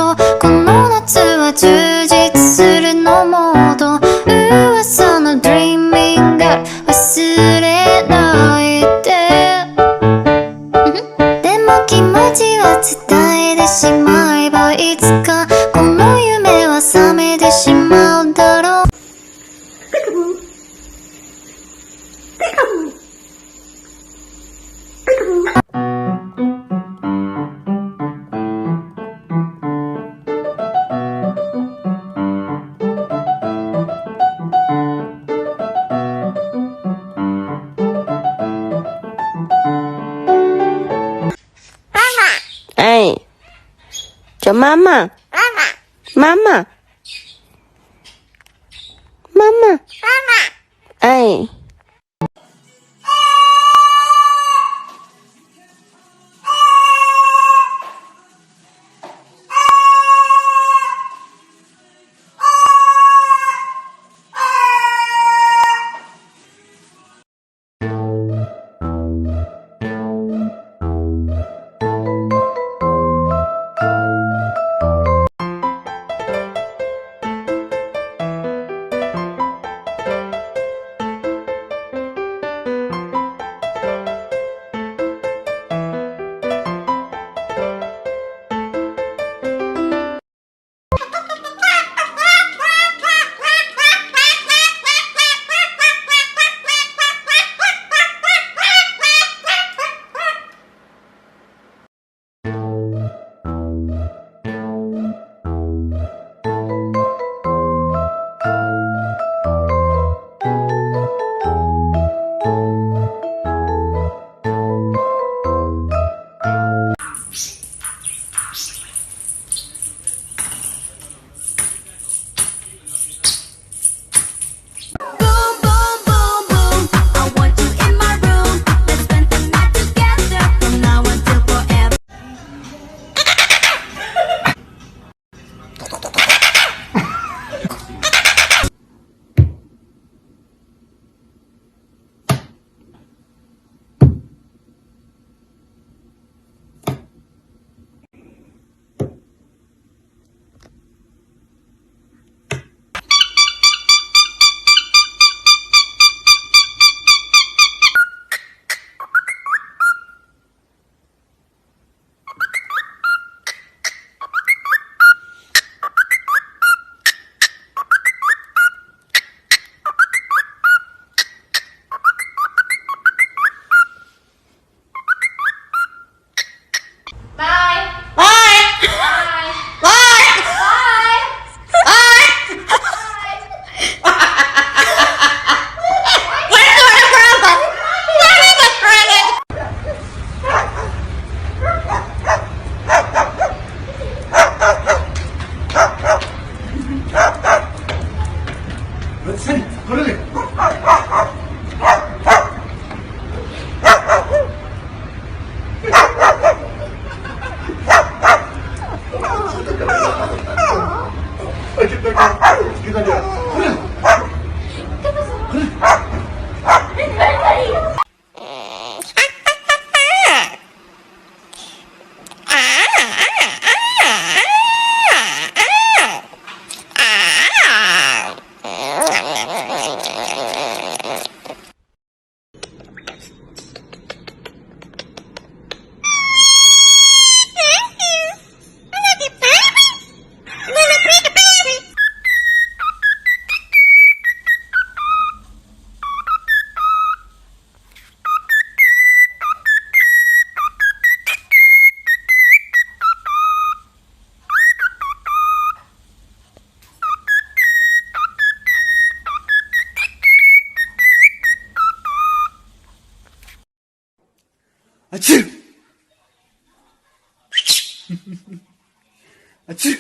とこの夏は充実するのモード噂のドリーミング忘れないででも気持ちは伝えてしまえばいつかこの夢は覚めてしまうだろう哎，叫妈妈，妈妈，妈妈，哎。Achoo! Achoo!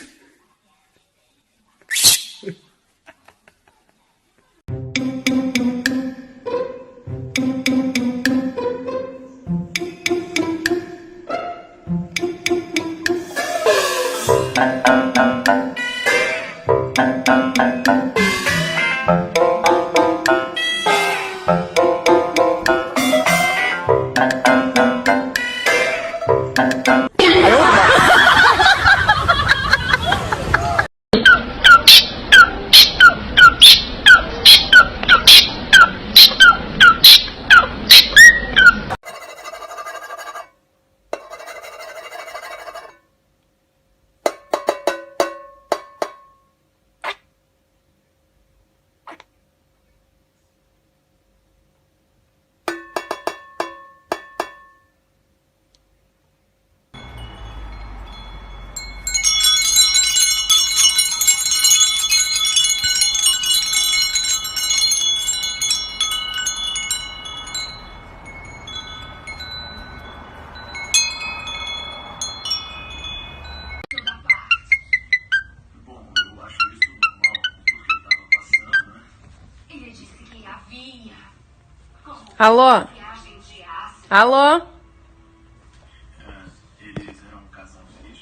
Alô? Alô? Eles eram um casal feliz.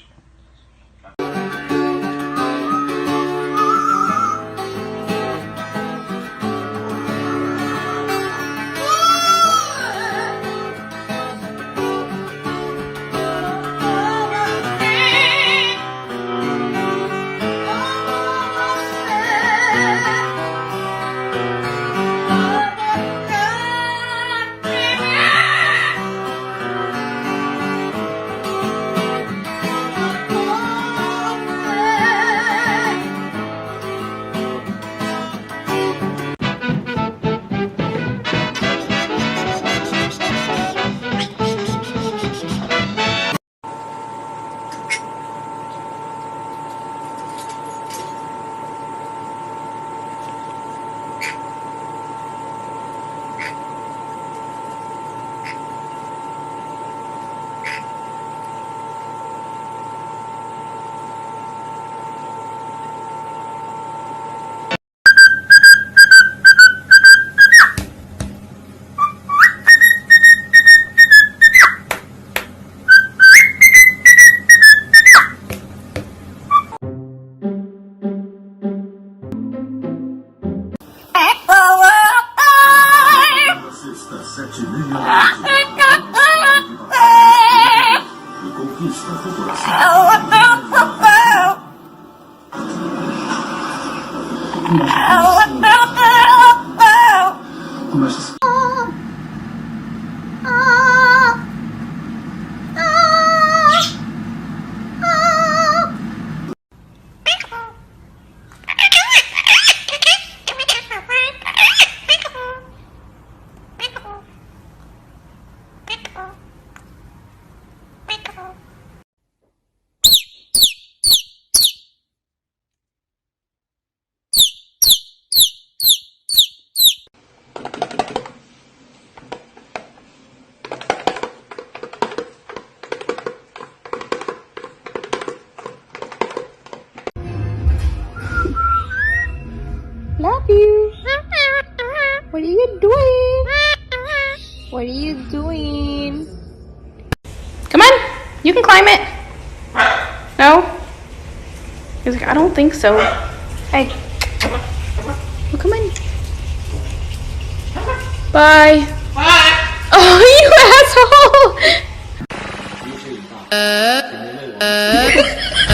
Está 7 milhões e conquista a população. Começa Love you. What are you doing? What are you doing? Come on. You can climb it. No? He's like, I don't think so. Hey. Well, come on. Bye. Bye. Oh, you asshole.